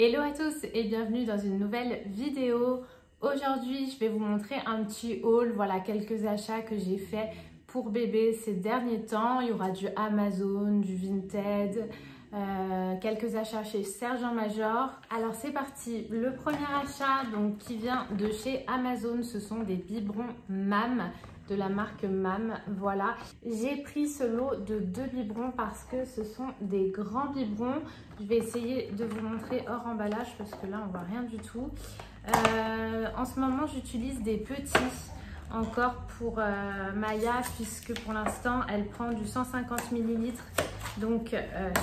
Hello à tous et bienvenue dans une nouvelle vidéo. Aujourd'hui, je vais vous montrer un petit haul, voilà quelques achats que j'ai fait pour bébé ces derniers temps. Il y aura du Amazon, du Vinted, quelques achats chez Sergent Major. Alors c'est parti, le premier achat donc qui vient de chez Amazon, ce sont des biberons MAM de la marque MAM. Voilà, j'ai pris ce lot de 2 biberons parce que ce sont des grands biberons. Je vais essayer de vous montrer hors emballage parce que là on voit rien du tout. En ce moment j'utilise des petits encore pour Maya, puisque pour l'instant elle prend du 150 ml, donc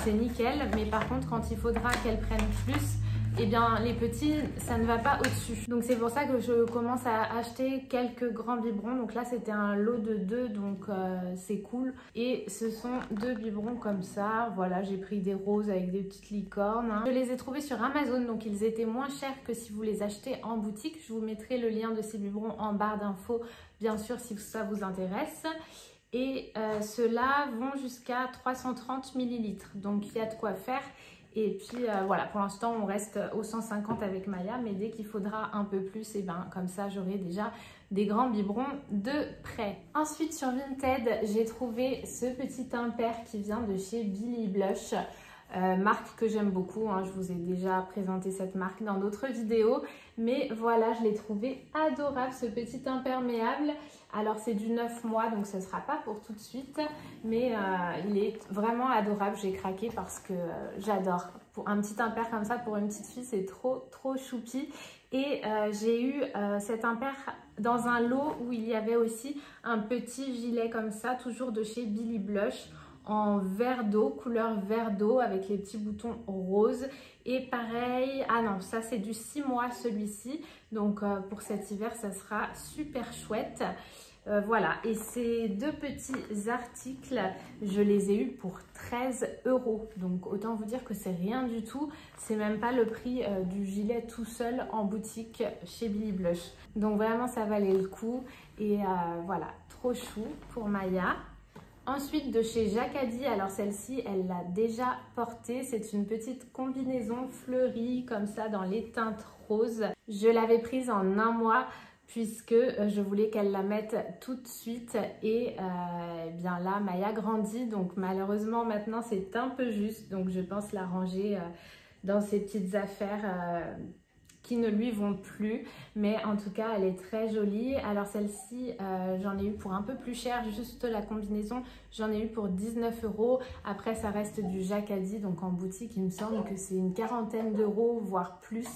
c'est nickel. Mais par contre quand il faudra qu'elle prenne plus, et bien les petits ça ne va pas au-dessus, donc c'est pour ça que je commence à acheter quelques grands biberons. Donc là c'était un lot de 2, donc c'est cool, et ce sont 2 biberons comme ça. Voilà, j'ai pris des roses avec des petites licornes, hein. Je les ai trouvés sur Amazon, donc ils étaient moins chers que si vous les achetez en boutique. Je vous mettrai le lien de ces biberons en barre d'infos bien sûr si ça vous intéresse. Et ceux-là vont jusqu'à 330 ml, donc il y a de quoi faire. Et puis voilà, pour l'instant on reste au 150 avec Maya, mais dès qu'il faudra un peu plus, et ben comme ça j'aurai déjà des grands biberons de prêt. Ensuite sur Vinted, j'ai trouvé ce petit impair qui vient de chez Billy Blush. Marque que j'aime beaucoup, hein. Je vous ai déjà présenté cette marque dans d'autres vidéos, mais voilà, je l'ai trouvé adorable, ce petit imperméable. Alors c'est du 9 mois, donc ce ne sera pas pour tout de suite, mais il est vraiment adorable. J'ai craqué parce que j'adore. Pour un petit impair comme ça pour une petite fille, c'est trop choupi. Et j'ai eu cet impair dans un lot où il y avait aussi un petit gilet comme ça, toujours de chez Billy Blush, en vert d'eau, couleur vert d'eau avec les petits boutons roses. Et pareil, ah non, ça c'est du 6 mois celui-ci, donc pour cet hiver ça sera super chouette. Voilà, et ces 2 petits articles, je les ai eus pour 13 €. Donc autant vous dire que c'est rien du tout. C'est même pas le prix du gilet tout seul en boutique chez Billy Blush. Donc vraiment ça valait le coup. Et voilà, trop chou pour Maya. Ensuite de chez Jacadi, alors celle-ci elle l'a déjà portée, c'est une petite combinaison fleurie comme ça dans les teintes roses. Je l'avais prise en 1 mois puisque je voulais qu'elle la mette tout de suite, et bien là Maya grandit, donc malheureusement maintenant c'est un peu juste, donc je pense la ranger dans ces petites affaires qui ne lui vont plus, mais en tout cas elle est très jolie. Alors celle-ci j'en ai eu pour un peu plus cher, juste la combinaison j'en ai eu pour 19 €. Après ça reste du Jacadi, donc en boutique il me semble que c'est une quarantaine d'euros voire plus,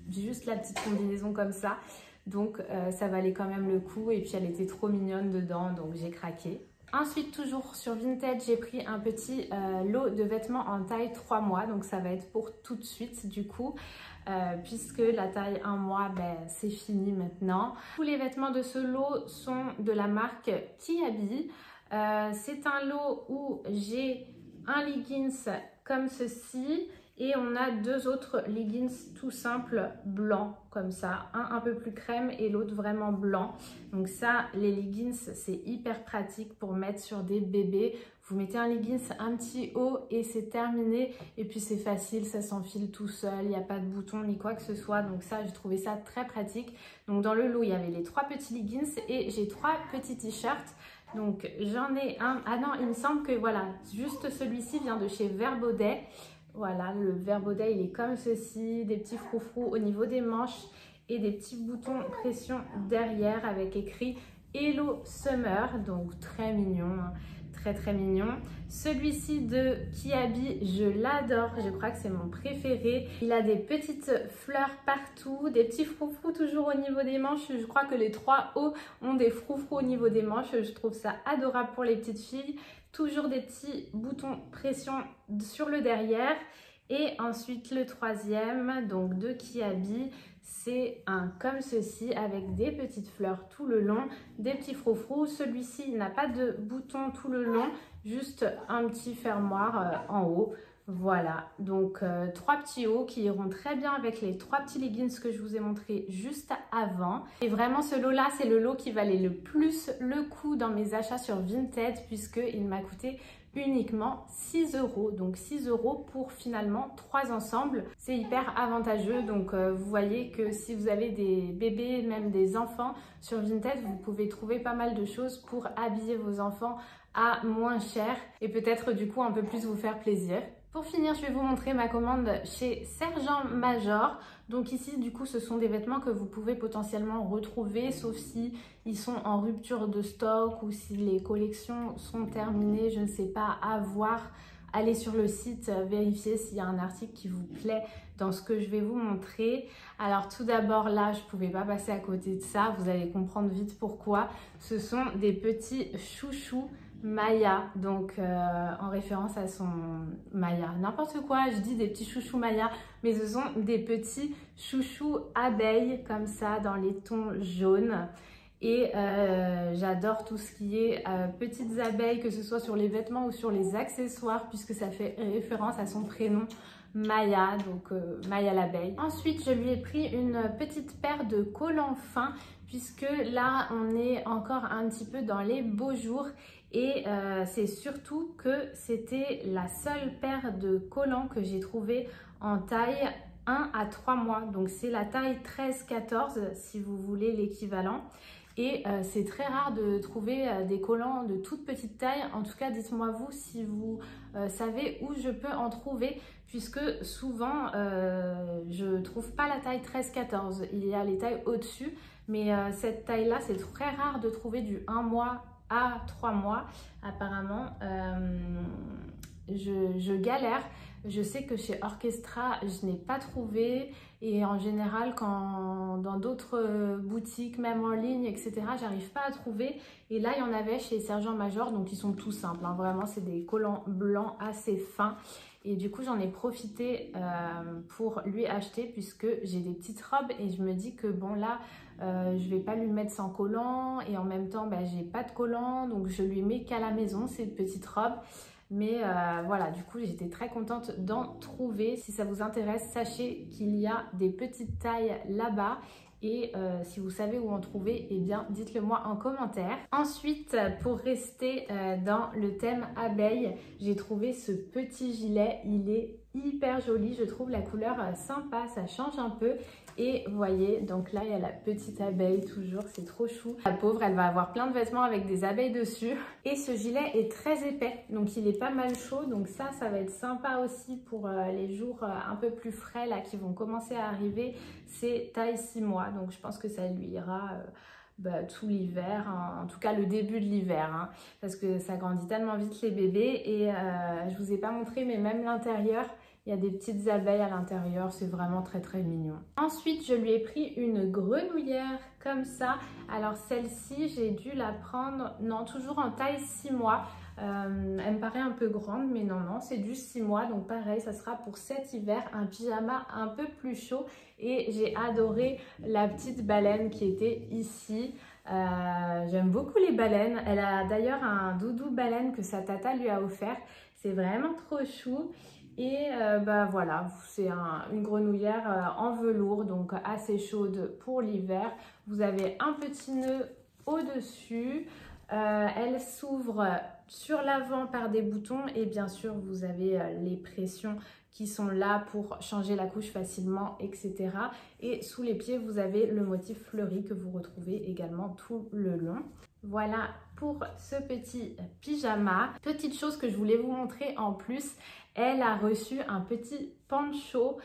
juste la petite combinaison comme ça. Donc ça valait quand même le coup, et puis elle était trop mignonne dedans, donc j'ai craqué. Ensuite, toujours sur Vinted, j'ai pris un petit lot de vêtements en taille 3 mois, donc ça va être pour tout de suite du coup, puisque la taille 1 mois, ben, c'est fini maintenant. Tous les vêtements de ce lot sont de la marque Kiabi. C'est un lot où j'ai un leggings comme ceci, et on a 2 autres leggings tout simples blancs comme ça, un peu plus crème et l'autre vraiment blanc. Donc ça, les leggings c'est hyper pratique pour mettre sur des bébés. Vous mettez un leggings un petit haut et c'est terminé, et puis c'est facile, ça s'enfile tout seul, il n'y a pas de bouton ni quoi que ce soit. Donc ça, j'ai trouvé ça très pratique. Donc dans le lot il y avait les 3 petits leggings et j'ai 3 petits t-shirts. Donc j'en ai un, ah non il me semble que voilà, juste celui-ci vient de chez Verbaudet. Voilà, le Verbaudet il est comme ceci, des petits froufrous au niveau des manches et des petits boutons pression derrière avec écrit Hello Summer, donc très mignon, hein, très mignon. Celui-ci de Kiabi, je l'adore, je crois que c'est mon préféré. Il a des petites fleurs partout, des petits froufrous toujours au niveau des manches. Je crois que les 3 hauts ont des froufrous au niveau des manches, je trouve ça adorable pour les petites filles. Toujours des petits boutons pression sur le derrière. Et ensuite le troisième, donc de Kiabi, c'est un comme ceci avec des petites fleurs tout le long, des petits froufrous. Celui-ci n'a pas de bouton tout le long, juste un petit fermoir en haut. Voilà, donc 3 petits hauts qui iront très bien avec les 3 petits leggings que je vous ai montré juste avant. Et vraiment ce lot là, c'est le lot qui valait le plus le coup dans mes achats sur Vinted, puisqu'il m'a coûté uniquement 6 €. Donc 6 € pour finalement 3 ensembles. C'est hyper avantageux. Donc vous voyez que si vous avez des bébés, même des enfants, sur Vinted, vous pouvez trouver pas mal de choses pour habiller vos enfants à moins cher et peut-être du coup un peu plus vous faire plaisir. Pour finir, je vais vous montrer ma commande chez Sergent Major. Donc ici, du coup, ce sont des vêtements que vous pouvez potentiellement retrouver, sauf si ils sont en rupture de stock ou si les collections sont terminées, je ne sais pas, à voir. Allez sur le site, vérifier s'il y a un article qui vous plaît dans ce que je vais vous montrer. Alors tout d'abord, là, je ne pouvais pas passer à côté de ça. Vous allez comprendre vite pourquoi. Ce sont des petits chouchous Maya, donc en référence à son Maya, n'importe quoi, je dis des petits chouchous Maya, mais ce sont des petits chouchous abeilles comme ça dans les tons jaunes. Et j'adore tout ce qui est petites abeilles, que ce soit sur les vêtements ou sur les accessoires, puisque ça fait référence à son prénom Maya, donc Maya l'abeille. Ensuite, je lui ai pris une petite paire de collants fins, puisque là, on est encore un petit peu dans les beaux jours. Et c'est surtout que c'était la seule paire de collants que j'ai trouvé en taille 1 à 3 mois. Donc c'est la taille 13-14 si vous voulez l'équivalent. Et c'est très rare de trouver des collants de toute petite taille. En tout cas, dites-moi vous si vous savez où je peux en trouver, puisque souvent je ne trouve pas la taille 13-14. Il y a les tailles au-dessus, mais cette taille-là, c'est très rare de trouver du 1 mois à 3 mois apparemment. Je galère. Je sais que chez Orchestra, je n'ai pas trouvé, et en général, quand dans d'autres boutiques, même en ligne, etc., j'arrive pas à trouver. Et là, il y en avait chez Sergent Major, donc ils sont tout simples, hein. Vraiment, c'est des collants blancs assez fins. Et du coup, j'en ai profité pour lui acheter, puisque j'ai des petites robes et je me dis que bon, là, je vais pas lui mettre sans collant, et en même temps, j'ai pas de collant, donc je lui mets qu'à la maison ces petites robes. Mais voilà, du coup, j'étais très contente d'en trouver. Si ça vous intéresse, sachez qu'il y a des petites tailles là-bas. Et si vous savez où en trouver, eh bien, dites-le moi en commentaire. Ensuite, pour rester dans le thème abeille, j'ai trouvé ce petit gilet. Il est hyper joli, je trouve la couleur sympa, ça change un peu. Et vous voyez, donc là, il y a la petite abeille toujours, c'est trop chou. La pauvre, elle va avoir plein de vêtements avec des abeilles dessus. Et ce gilet est très épais, donc il est pas mal chaud. Donc ça va être sympa aussi pour les jours un peu plus frais là qui vont commencer à arriver. C'est taille 6 mois, donc je pense que ça lui ira tout l'hiver, hein. En tout cas le début de l'hiver, hein, parce que ça grandit tellement vite les bébés. Et je vous ai pas montré, mais même l'intérieur, il y a des petites abeilles à l'intérieur, c'est vraiment très très mignon. Ensuite, je lui ai pris une grenouillère comme ça. Alors celle-ci, j'ai dû la prendre, non, toujours en taille 6 mois. Elle me paraît un peu grande, mais non, c'est du 6 mois. Donc pareil, ça sera pour cet hiver, un pyjama un peu plus chaud. Et j'ai adoré la petite baleine qui était ici. J'aime beaucoup les baleines. Elle a d'ailleurs un doudou baleine que sa tata lui a offert. C'est vraiment trop chou. Et voilà, c'est une grenouillère en velours, donc assez chaude pour l'hiver. Vous avez un petit nœud au-dessus. Elle s'ouvre sur l'avant par des boutons, et bien sûr, vous avez les pressions qui sont là pour changer la couche facilement, etc. Et sous les pieds, vous avez le motif fleuri que vous retrouvez également tout le long. Voilà pour ce petit pyjama. Petite chose que je voulais vous montrer en plus, elle a reçu un petit poncho.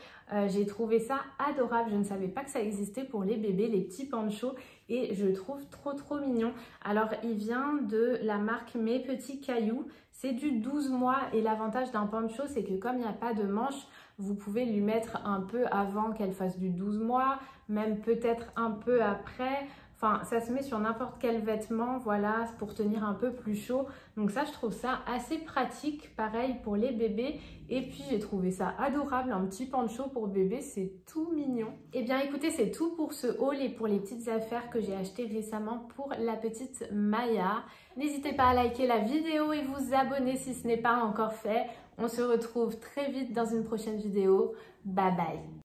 J'ai trouvé ça adorable. Je ne savais pas que ça existait pour les bébés, les petits ponchos, et je le trouve trop mignon. Alors, il vient de la marque Mes Petits Cailloux. C'est du 12 mois, et l'avantage d'un poncho, c'est que comme il n'y a pas de manche, vous pouvez lui mettre un peu avant qu'elle fasse du 12 mois, même peut-être un peu après. Enfin, ça se met sur n'importe quel vêtement, voilà, pour tenir un peu plus chaud. Donc ça, je trouve ça assez pratique, pareil pour les bébés. Et puis, j'ai trouvé ça adorable, un petit poncho pour bébé, c'est tout mignon. Et bien, écoutez, c'est tout pour ce haul et pour les petites affaires que j'ai achetées récemment pour la petite Maya. N'hésitez pas à liker la vidéo et vous abonner si ce n'est pas encore fait. On se retrouve très vite dans une prochaine vidéo. Bye bye!